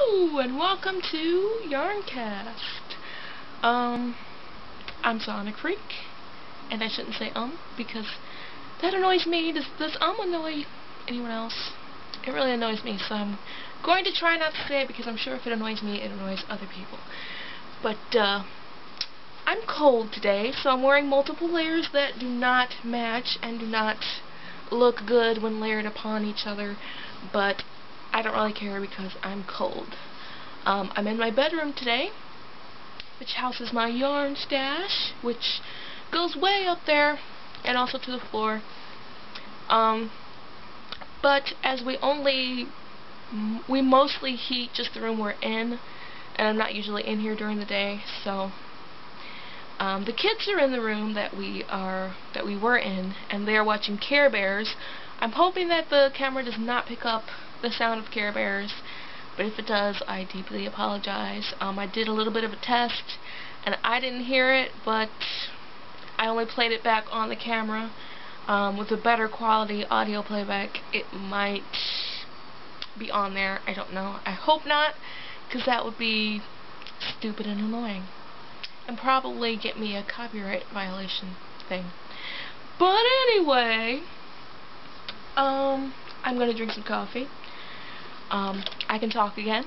Hello and welcome to Yarncast. I'm Sonic Freak, and I shouldn't say because that annoys me. Does annoy anyone else? It really annoys me, so I'm going to try not to say it because I'm sure if it annoys me, it annoys other people. But I'm cold today, so I'm wearing multiple layers that do not match and do not look good when layered upon each other, but I don't really care because I'm cold. I'm in my bedroom today, which houses my yarn stash, which goes way up there and also to the floor. But as we mostly heat just the room we're in, and I'm not usually in here during the day, so the kids are in the room that we were in, and they are watching Care Bears. I'm hoping that the camera does not pick up the sound of Care Bears, but if it does, I deeply apologize. I did a little bit of a test, and I didn't hear it, but I only played it back on the camera. With a better quality audio playback, it might be on there. I don't know. I hope not, because that would be stupid and annoying, and probably get me a copyright violation thing. But anyway, I'm gonna drink some coffee. I can talk again.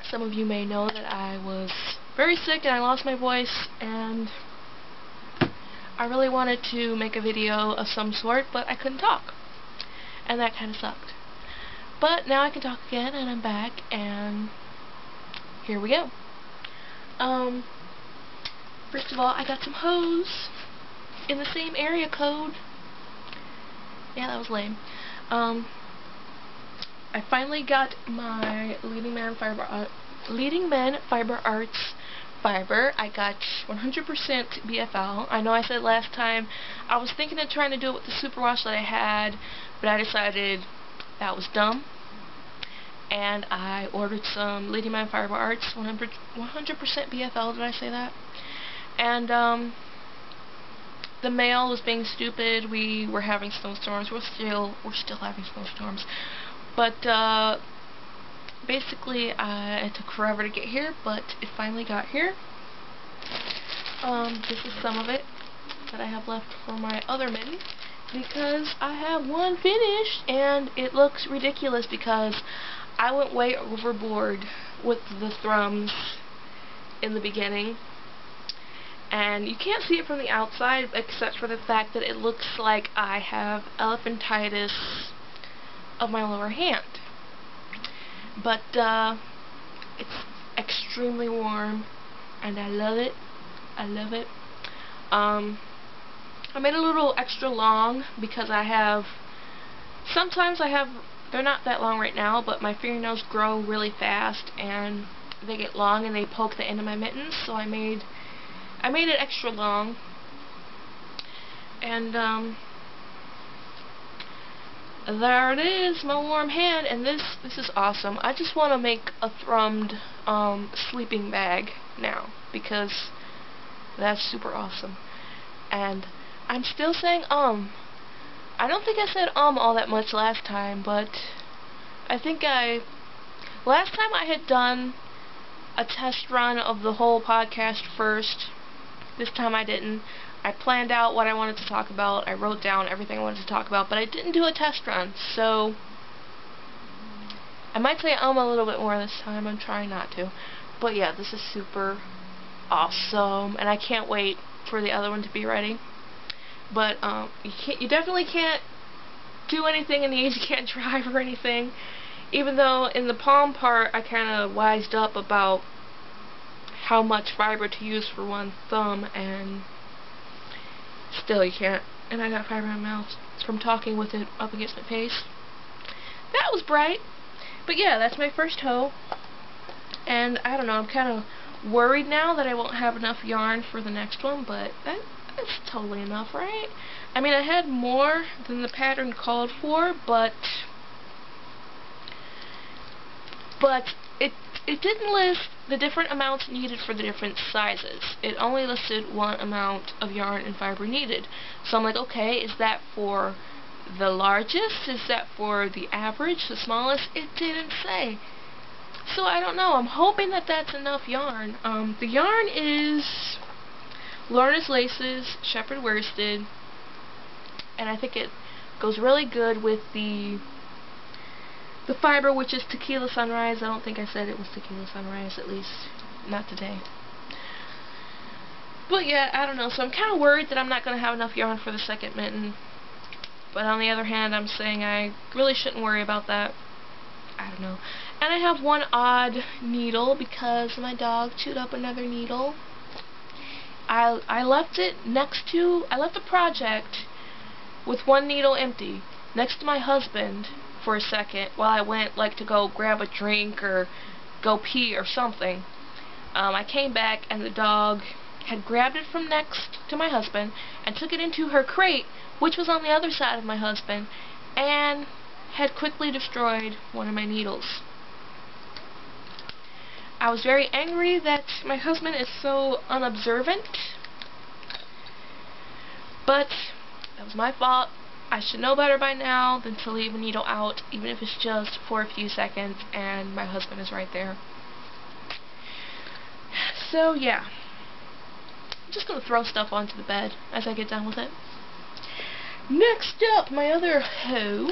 Some of you may know that I was very sick and I lost my voice, and I really wanted to make a video of some sort, but I couldn't talk, and that kind of sucked. But now I can talk again, and I'm back, and here we go. First of all, I got some hose in the same area code. Yeah, that was lame. I finally got my Leading Man Fiber Arts fiber. I got 100% BFL. I know I said last time I was thinking of trying to do it with the superwash that I had, but I decided that was dumb, and I ordered some Leading Man Fiber Arts 100% BFL. Did I say that? And the mail was being stupid. We were having snowstorms. We're still having snowstorms. But basically, it took forever to get here, but it finally got here. This is some of it that I have left for my other mitten, because I have one finished, and it looks ridiculous because I went way overboard with the thrums in the beginning. And you can't see it from the outside, except for the fact that it looks like I have elephantitis of my lower hand. But it's extremely warm, and I love it. I love it. I made a little extra long because sometimes they're not that long right now, but my fingernails grow really fast, and they get long, and they poke the end of my mittens, so I made it extra long, and there it is, my warm hand, and this is awesome. I just want to make a thrummed sleeping bag now, because that's super awesome. And I'm still saying I don't think I said all that much last time, but I think last time I had done a test run of the whole podcast first. This time I didn't. I planned out what I wanted to talk about. I wrote down everything I wanted to talk about, but I didn't do a test run, so I might say a little bit more this time. I'm trying not to. But yeah, this is super awesome, and I can't wait for the other one to be ready. But you definitely can't do anything in these. You can't drive or anything. Even though in the palm part I kind of wised up about how much fiber to use for one thumb, and still you can't. And I got fiber in my mouth from talking with it up against my face. That was bright. But yeah, that's my first hoe. And I don't know, I'm kind of worried now that I won't have enough yarn for the next one, but that's totally enough, right? I mean, I had more than the pattern called for, but it didn't list the different amounts needed for the different sizes. It only listed one amount of yarn and fiber needed. So I'm like, okay, is that for the largest? Is that for the average? The smallest? It didn't say. So I don't know. I'm hoping that that's enough yarn. The yarn is Lorna's Laces, Shepherd Worsted, and I think it goes really good with the fiber, which is Tequila Sunrise. I don't think I said it was Tequila Sunrise, at least not today. But yeah, I don't know. So I'm kind of worried that I'm not going to have enough yarn for the second mitten. But on the other hand, I'm saying I really shouldn't worry about that. I don't know. And I have one odd needle because my dog chewed up another needle. I left the project with one needle empty next to my husband for a second while I went like to go grab a drink or go pee or something. I came back and the dog had grabbed it from next to my husband and took it into her crate, which was on the other side of my husband, and had quickly destroyed one of my needles. I was very angry that my husband is so unobservant, but that was my fault. I should know better by now than to leave a needle out, even if it's just for a few seconds, and my husband is right there. So yeah, I'm just going to throw stuff onto the bed as I get done with it. Next up, my other hoe.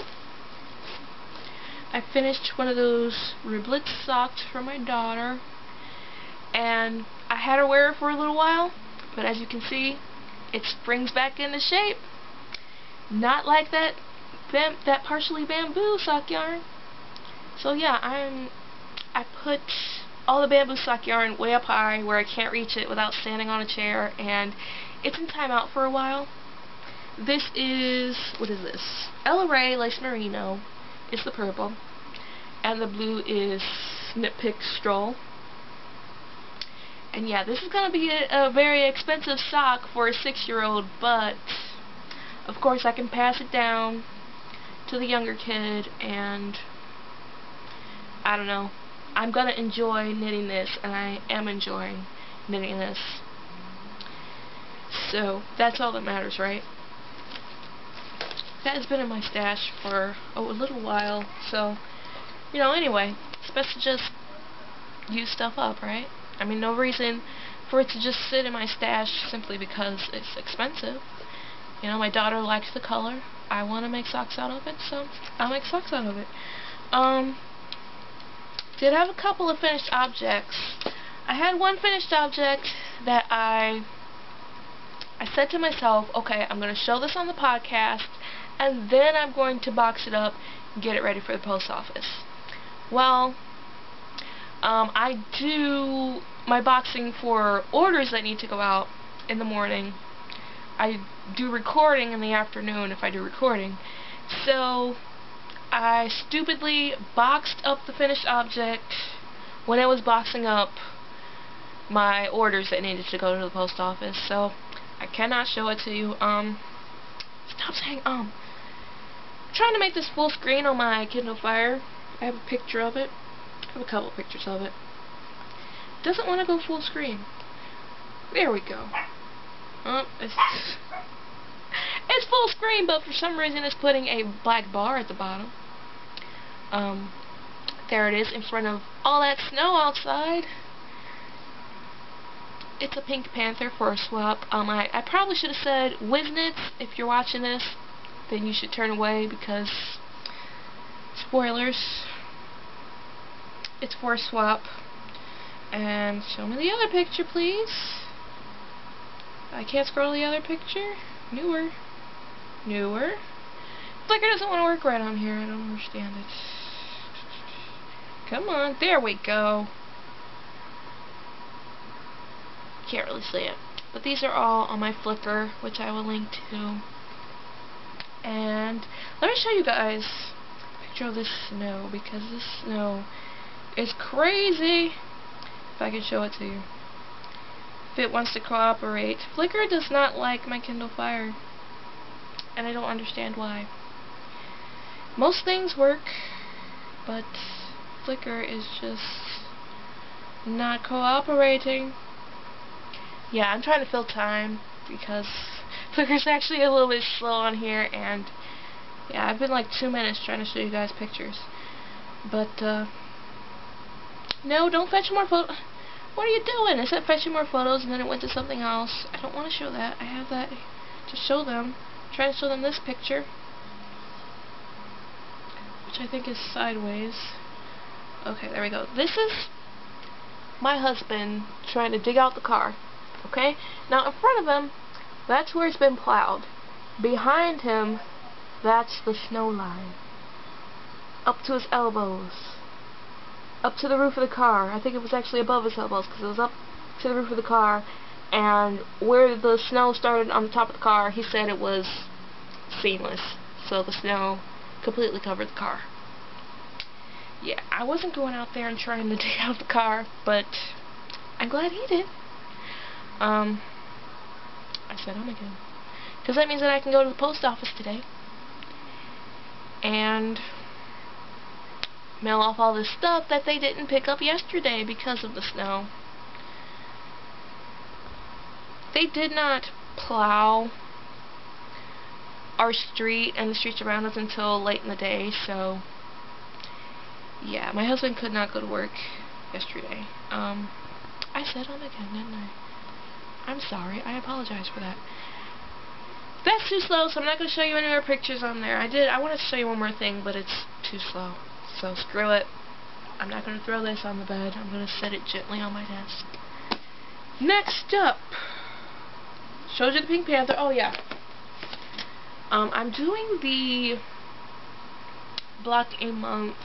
I finished one of those riblet socks for my daughter, and I had her wear it for a little while, but as you can see, it springs back into shape. Not like that partially bamboo sock yarn. So yeah, I put all the bamboo sock yarn way up high where I can't reach it without standing on a chair, and it's in timeout for a while. This is, what is this? Ella Ray Lace Merino is the purple, and the blue is Snip Pick Stroll. And yeah, this is going to be a very expensive sock for a 6-year-old, but of course I can pass it down to the younger kid, and I don't know. I'm going to enjoy knitting this, and I am enjoying knitting this. So that's all that matters, right? That has been in my stash for a little while, so, you know, anyway, it's best to just use stuff up, right? I mean, no reason for it to just sit in my stash simply because it's expensive. You know, my daughter likes the color. I want to make socks out of it, so I'll make socks out of it. Did have a couple of finished objects. I had one finished object that I said to myself, okay, I'm going to show this on the podcast, and then I'm going to box it up and get it ready for the post office. Well, I do my boxing for orders that need to go out in the morning. I do recording in the afternoon if I do recording. So I stupidly boxed up the finished object when I was boxing up my orders that needed to go to the post office. So I cannot show it to you. Stop saying I'm trying to make this full screen on my Kindle Fire. I have a picture of it. I have a couple pictures of it. Doesn't want to go full screen. There we go. Oh, it's full screen, but for some reason it's putting a black bar at the bottom. There it is in front of all that snow outside. It's a Pink Panther for a swap. I probably should have said Wiznits. If you're watching this, then you should turn away because spoilers. It's for a swap. And show me the other picture, please. I can't scroll the other picture. Newer. Flickr doesn't want to work right on here. I don't understand it. Come on. There we go. Can't really see it. But these are all on my Flickr, which I will link to. And let me show you guys a picture of this snow, because this snow is crazy. If I could show it to you. If it wants to cooperate. Flickr does not like my Kindle Fire, and I don't understand why. Most things work, but Flickr is just not cooperating. Yeah, I'm trying to fill time because Flickr's actually a little bit slow on here, and Yeah, I've been like 2 minutes trying to show you guys pictures. But, no, don't fetch more photos. What are you doing? It said fetching more photos, and then it went to something else. I don't want to show that. I have that to show them. I'm trying to show them this picture, which I think is sideways. Okay, there we go. This is my husband trying to dig out the car. Okay? Now, in front of him, that's where it's been plowed. Behind him, that's the snow line. Up to his elbows. Up to the roof of the car. I think it was actually above his elbows because it was up to the roof of the car. And where the snow started on the top of the car, he said it was seamless. So the snow completely covered the car. Yeah, I wasn't going out there and trying to dig out the car, but I'm glad he did. I said home again. Because that means that I can go to the post office today and mail off all this stuff that they didn't pick up yesterday because of the snow. They did not plow our street and the streets around us until late in the day, so yeah, my husband could not go to work yesterday. I said home again, didn't I? I'm sorry. I apologize for that. That's too slow, so I'm not going to show you any more pictures on there. I wanted to show you one more thing, but it's too slow. So screw it. I'm not going to throw this on the bed. I'm going to set it gently on my desk. Next up, showed you the Pink Panther. Oh yeah. I'm doing the block a month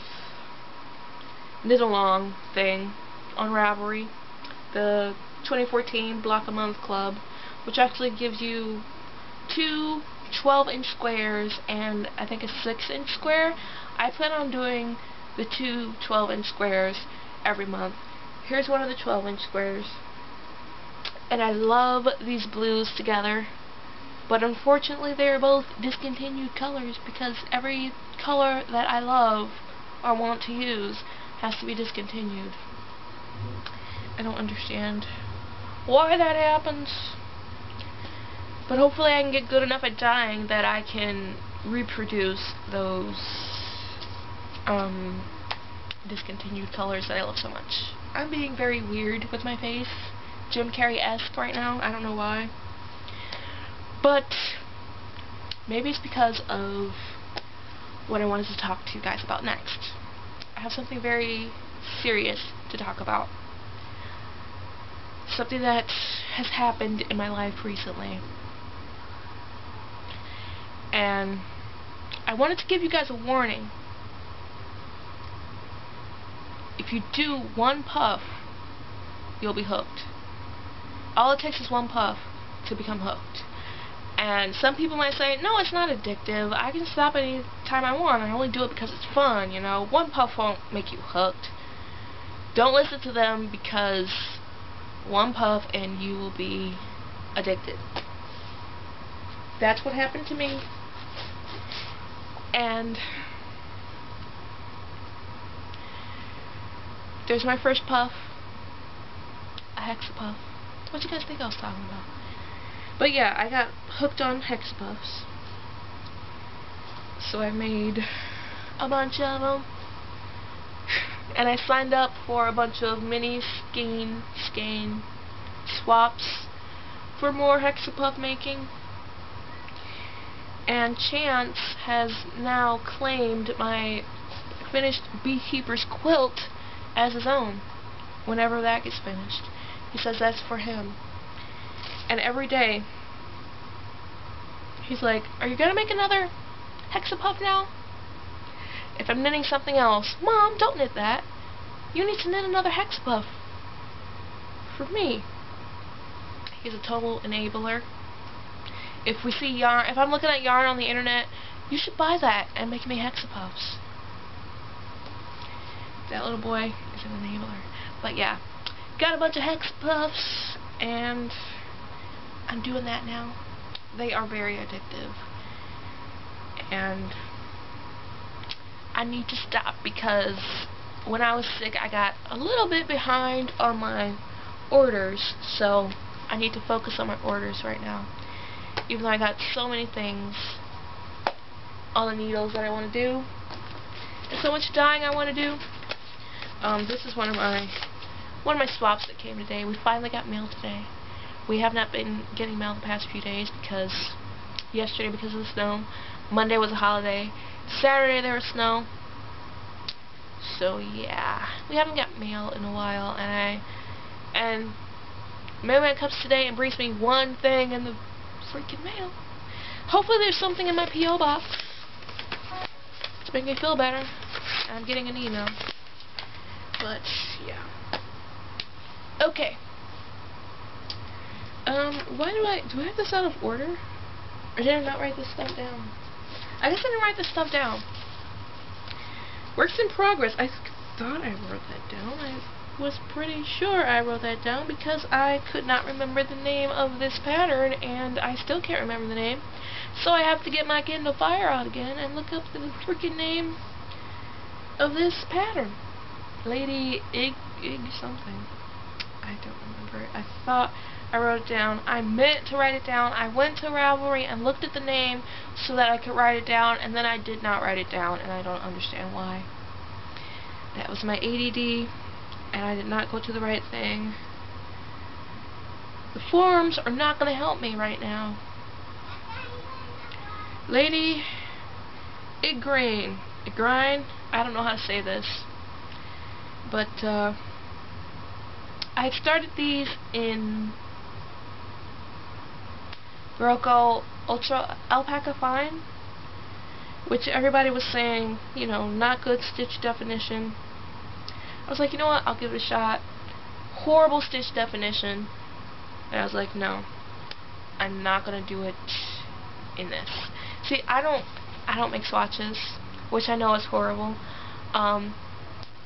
knit along thing on Ravelry, the 2014 block a month club, which actually gives you 2 12-inch squares and I think a 6-inch square. I plan on doing the 2 12-inch squares every month. Here's one of the 12-inch squares, and I love these blues together, but unfortunately they're both discontinued colors because every color that I love or want to use has to be discontinued. I don't understand why that happens, but hopefully I can get good enough at dyeing that I can reproduce those discontinued colors that I love so much. I'm being very weird with my face, Jim Carrey-esque right now. I don't know why, but maybe it's because of what I wanted to talk to you guys about next. I have something very serious to talk about. Something that has happened in my life recently. And I wanted to give you guys a warning. If you do one puff, you'll be hooked. All it takes is one puff to become hooked. And some people might say, no, it's not addictive. I can stop any time I want. I only do it because it's fun, you know. One puff won't make you hooked. Don't listen to them, because one puff and you will be addicted. That's what happened to me. And there's my first puff, a Hexapuff. What do you guys think I was talking about? But yeah, I got hooked on Hexapuffs. So I made a bunch of them. And I signed up for a bunch of mini skein swaps for more Hexapuff making. And Chance has now claimed my finished Beekeeper's quilt as his own whenever that gets finished. He says that's for him. And every day he's like, are you gonna make another Hexapuff now? If I'm knitting something else, Mom, don't knit that. You need to knit another Hexapuff for me. He's a total enabler. If we see yarn, if I'm looking at yarn on the internet, you should buy that and make me Hexapuffs. That little boy is an enabler. But yeah, got a bunch of Hexapuffs, and I'm doing that now. They are very addictive, and I need to stop because when I was sick I got a little bit behind on my orders, so I need to focus on my orders right now. Even though I got so many things all the needles that I want to do, and so much dyeing I want to do. This is one of my swaps that came today. We finally got mail today. We have not been getting mail the past few days because yesterday because of the snow. Monday was a holiday. Saturday there was snow. So yeah, we haven't got mail in a while, and mailman comes today and brings me one thing in the freaking mail. Hopefully there's something in my P.O. box to make me feel better. I'm getting an email. But yeah. Okay. Why do I have this out of order? Or did I not write this stuff down? I guess I didn't write this stuff down. Works in progress. I thought I wrote that down. I was pretty sure I wrote that down because I could not remember the name of this pattern, and I still can't remember the name. So I have to get my Kindle Fire out again and look up the freaking name of this pattern. Lady Ig something. I don't remember it. I thought I wrote it down. I meant to write it down. I went to Ravelry and looked at the name so that I could write it down, and then I did not write it down, and I don't understand why. That was my ADD, and I did not go to the right thing. The forums are not going to help me right now. Lady Igrain. I don't know how to say this. But I started these in Barocco Ultra Alpaca Fine, which everybody was saying, you know, not good stitch definition. I was like, you know what, I'll give it a shot. Horrible stitch definition. And I was like, no, I'm not gonna do it in this. See, I don't make swatches, which I know is horrible.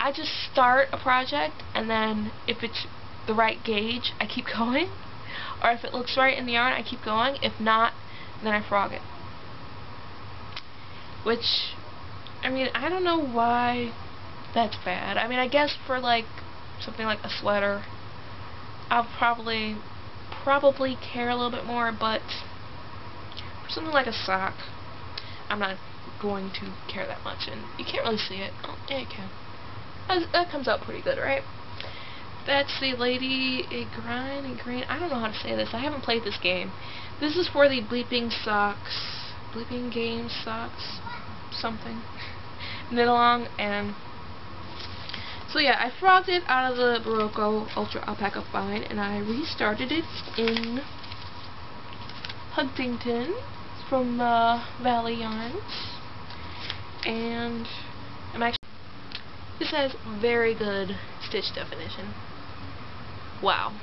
I just start a project, and then if it's the right gauge, I keep going. Or if it looks right in the yarn, I keep going. If not, then I frog it. Which, I mean, I don't know why that's bad. I mean, I guess for like something like a sweater, I'll probably care a little bit more, but for something like a sock, I'm not going to care that much. And you can't really see it. Oh, yeah, you can. That comes out pretty good, right? That's the Lady Igrain. I don't know how to say this. I haven't played this game. This is for the Bleeping Game Socks, something. Knit along, and so yeah, I frogged it out of the Barocco Ultra Alpaca Fine, and I restarted it in Huntington from Valley Yarns, and this has very good stitch definition. Wow.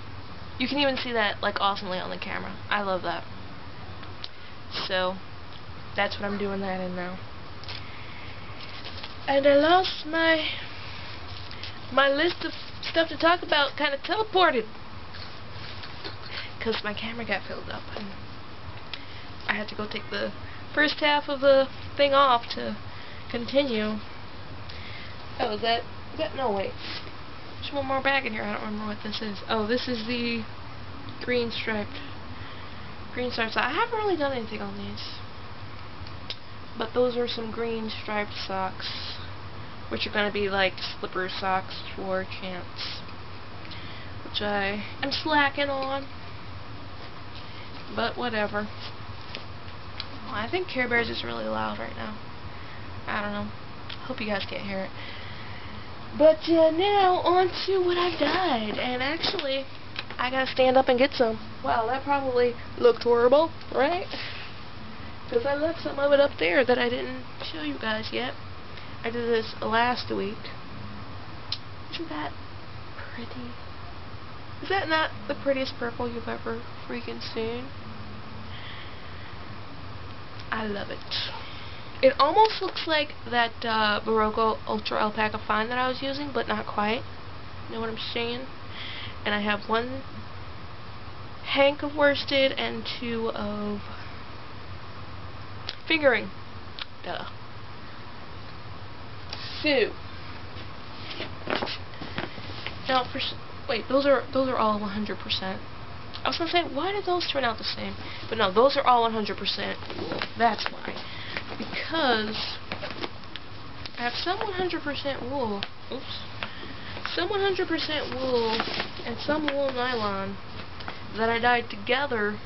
You can even see that like awesomely on the camera. I love that. So that's what I'm doing that in now. And I lost my list of stuff to talk about, kind of teleported, because my camera got filled up and I had to go take the first half of the thing off to continue. Oh, is that, no, wait. There's one more bag in here. I don't remember what this is. Oh, this is the green stripes. I haven't really done anything on these. But those are some green striped socks, which are going to be like slipper socks for chance, which I am slacking on. But whatever. Well, I think Care Bears is really loud right now. I don't know. Hope you guys can't hear it. But now on to what I've dyed, and actually I gotta stand up and get some. Wow, that probably looked horrible, right? Because I left some of it up there that I didn't show you guys yet. I did this last week. Isn't that pretty? Is that not the prettiest purple you've ever freaking seen? I love it. It almost looks like that Barocco Ultra Alpaca Fine that I was using, but not quite. You know what I'm saying? And I have one hank of worsted and 2 of fingering. Duh. So now, wait, those are all 100%. I was gonna say, why did those turn out the same? But no, those are all 100% wool. That's why. because I have some 100% wool. Oops. Some 100% wool and some wool nylon that I dyed together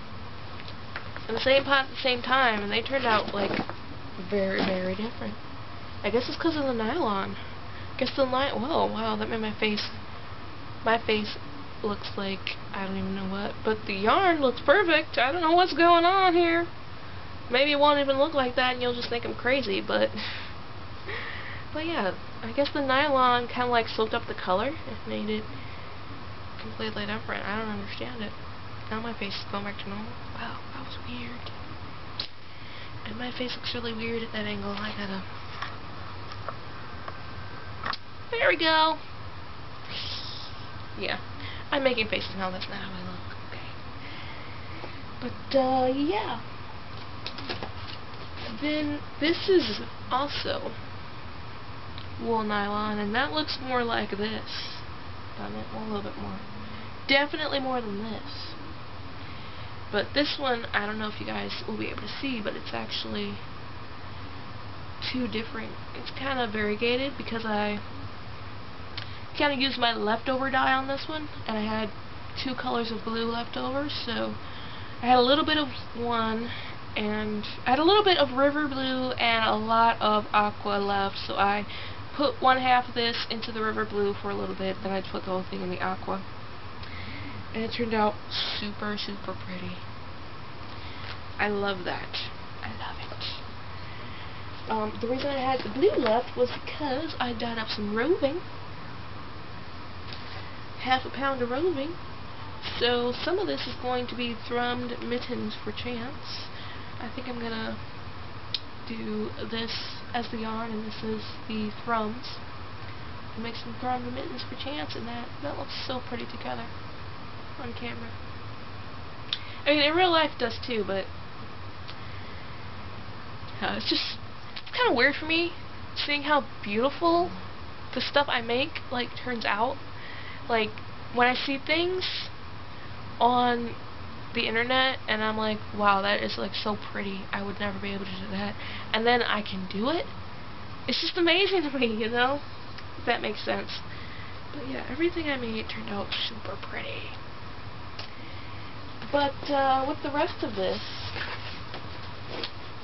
in the same pot at the same time, and they turned out like very, very different. I guess it's because of the nylon. I guess the whoa, wow, that made my face looks like I don't even know what, but the yarn looks perfect. I don't know what's going on here. Maybe it won't even look like that and you'll just think I'm crazy, but yeah, I guess the nylon kind of like soaked up the color and made it completely different. I don't understand it. Now my face is going back to normal. Wow, that was weird. And my face looks really weird at that angle. I gotta... There we go. Yeah, I'm making faces now. That's not how I look. Okay. But, yeah. Then, this is also wool nylon, and that looks more like this. Doesn't it? A little bit more. Definitely more than this. But this one, I don't know if you guys will be able to see, but it's actually two different. It's kind of variegated because I kind of used my leftover dye on this one, and I had two colors of blue left over, so I had a little bit of one, and I had a little bit of river blue and a lot of aqua left, so I put one half of this into the river blue for a little bit, then I put the whole thing in the aqua. And it turned out super, super pretty. I love that. I love it. The reason I had the blue left was because I dyed up some roving. Half a pound of roving. So some of this is going to be thrummed mittens for chance. I think I'm gonna do this as the yarn and this is the thrums. And make some thrummed mittens for chance, and that looks so pretty together on camera. I mean, in real life it does too, but it's kind of weird for me seeing how beautiful the stuff I make like turns out. Like when I see things on the internet and I'm like, wow, that is like so pretty. I would never be able to do that, and then I can do it. It's just amazing to me, you know? If that makes sense. But yeah, everything I made turned out super pretty. But with the rest of this,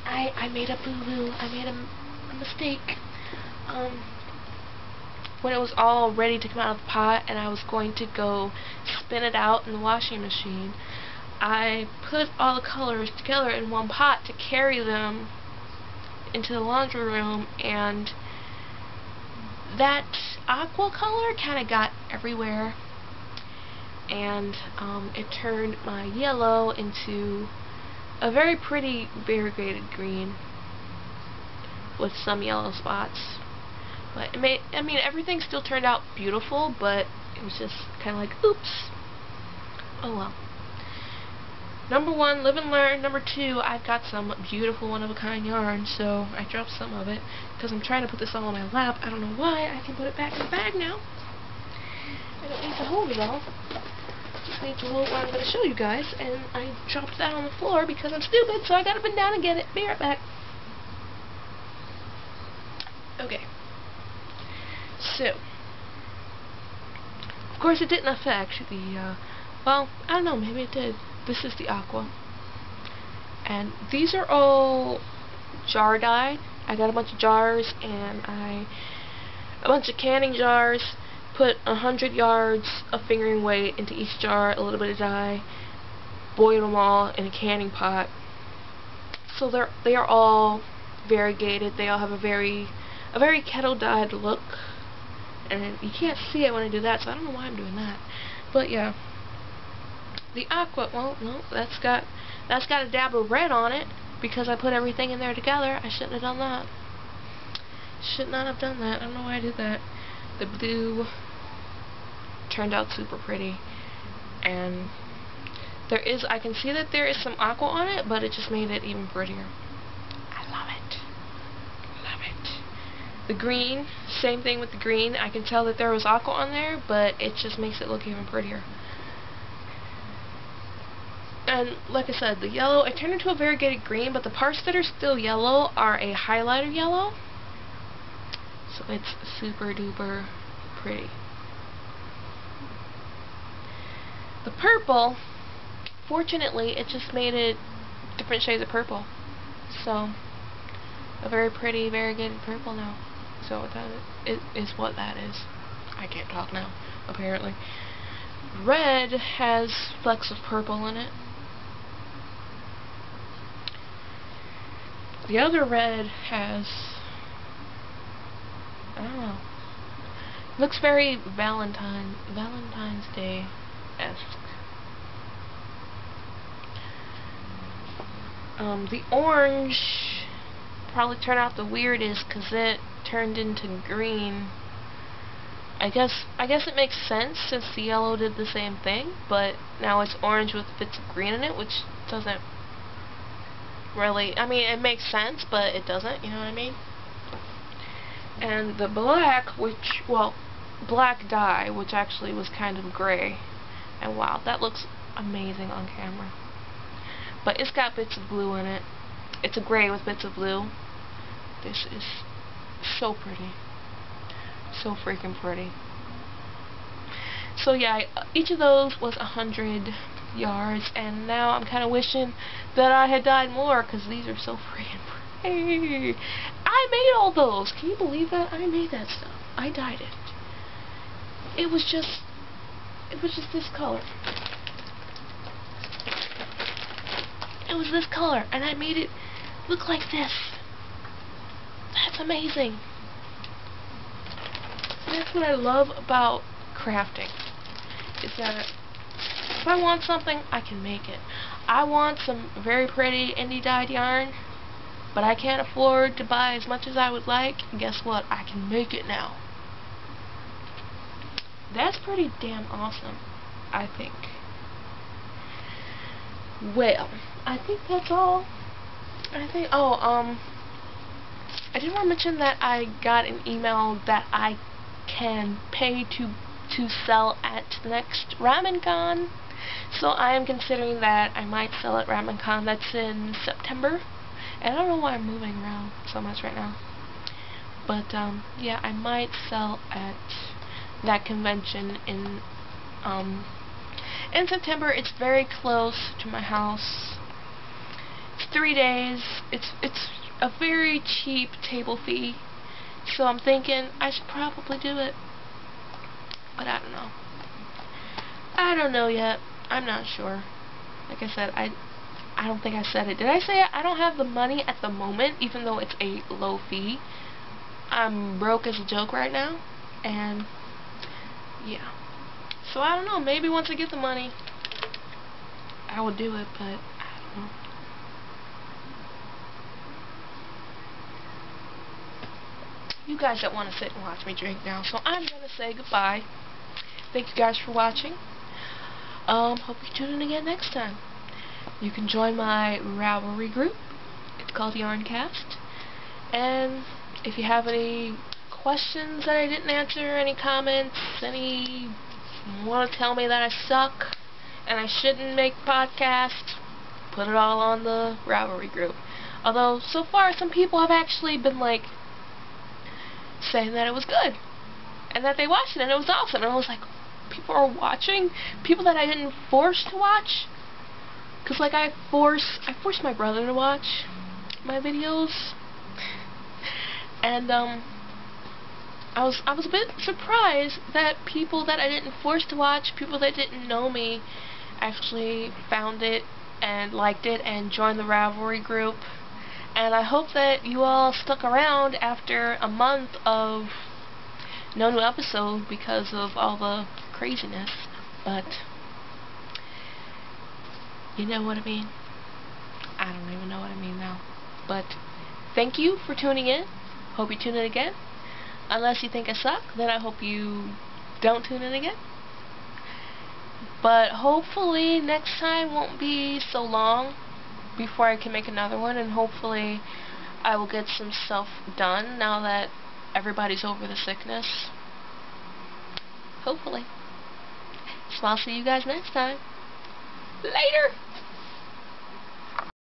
I made a boo-boo. I made a mistake. When it was all ready to come out of the pot and I was going to go spin it out in the washing machine, I put all the colors together in one pot to carry them into the laundry room, and that aqua color kind of got everywhere, and it turned my yellow into a very pretty variegated green with some yellow spots. But it made, I mean, everything still turned out beautiful, but it was just kind of like, oops. Oh well. Number one, live and learn. Number two, I've got some beautiful one-of-a-kind yarn, so I dropped some of it because I'm trying to put this all on my lap. I don't know why. I can put it back in the bag now. I don't need to hold it all. Just need to hold what I'm going to show you guys, and I dropped that on the floor because I'm stupid, so I got to bend down and get it. Be right back. Okay. So, of course it didn't affect the, well, I don't know, maybe it did. This is the aqua. And these are all jar dyed. I got a bunch of jars and a bunch of canning jars, put 100 yards of fingering weight into each jar, a little bit of dye, boiled them all in a canning pot. So they are all variegated. They all have a very kettle dyed look. And you can't see it when I do that, so I don't know why I'm doing that. But yeah. The aqua, well, no, that's got a dab of red on it because I put everything in there together. I shouldn't have done that. Should not have done that. I don't know why I did that. The blue turned out super pretty, and I can see that there is some aqua on it, but it just made it even prettier. I love it. Love it. The green, same thing with the green. I can tell that there was aqua on there, but it just makes it look even prettier. And like I said, the yellow, it turned into a variegated green, but the parts that are still yellow are a highlighter yellow. So it's super duper pretty. The purple, fortunately, it just made it different shades of purple. So, a very pretty variegated purple now. So that is what that is. I can't talk now, apparently. Red has flecks of purple in it. The other red has, I don't know, looks very Valentine's Day-esque. The orange probably turned out the weirdest because it turned into green. I guess it makes sense since the yellow did the same thing, but now it's orange with bits of green in it, which doesn't really, I mean, it makes sense, but it doesn't, you know what I mean? And the black, which, well, black dye, which actually was kind of gray, and wow, that looks amazing on camera. But it's got bits of blue in it. It's a gray with bits of blue. This is so pretty. So freaking pretty. So yeah, each of those was 100 yards, and now I'm kind of wishing that I had dyed more, because these are so freaking pretty. I made all those. Can you believe that? I made that stuff. I dyed it. It was just this color. It was this color, and I made it look like this. That's amazing. That's what I love about crafting, is that if I want something, I can make it. I want some very pretty indie dyed yarn, but I can't afford to buy as much as I would like, and guess what? I can make it now. That's pretty damn awesome, I think. Well, I think that's all. I did want to mention that I got an email that I can pay to sell at the next RamenCon. So I am considering that I might sell at RamenCon. That's in September. And I don't know why I'm moving around so much right now. But yeah, I might sell at that convention in September. It's very close to my house. It's 3 days. It's a very cheap table fee. So I'm thinking I should probably do it. But I don't know. I don't know yet. I'm not sure. Like I said, I don't think I said it. Did I say it? I don't have the money at the moment, even though it's a low fee. I'm broke as a joke right now. And yeah. So I don't know. Maybe once I get the money, I will do it, but I don't know. You guys don't want to sit and watch me drink now, so I'm going to say goodbye. Thank you guys for watching. Hope you tune in again next time. You can join my Ravelry group. It's called Yarncast. And if you have any questions that I didn't answer, any comments, any want to tell me that I suck and I shouldn't make podcasts, put it all on the Ravelry group. Although, so far, some people have actually been, like, saying that it was good. And that they watched it and it was awesome. And I was like, people are watching? People that I didn't force to watch? Because, like, I forced my brother to watch my videos. And, I was a bit surprised that people that I didn't force to watch, people that didn't know me, actually found it and liked it and joined the Ravelry group. And I hope that you all stuck around after a month of no new episode because of all the craziness. But you know what I mean? I don't even know what I mean now. But thank you for tuning in. Hope you tune in again. Unless you think I suck, then I hope you don't tune in again. But hopefully next time won't be so long before I can make another one, and hopefully I will get some stuff done now that everybody's over the sickness. Hopefully. So I'll see you guys next time. Later!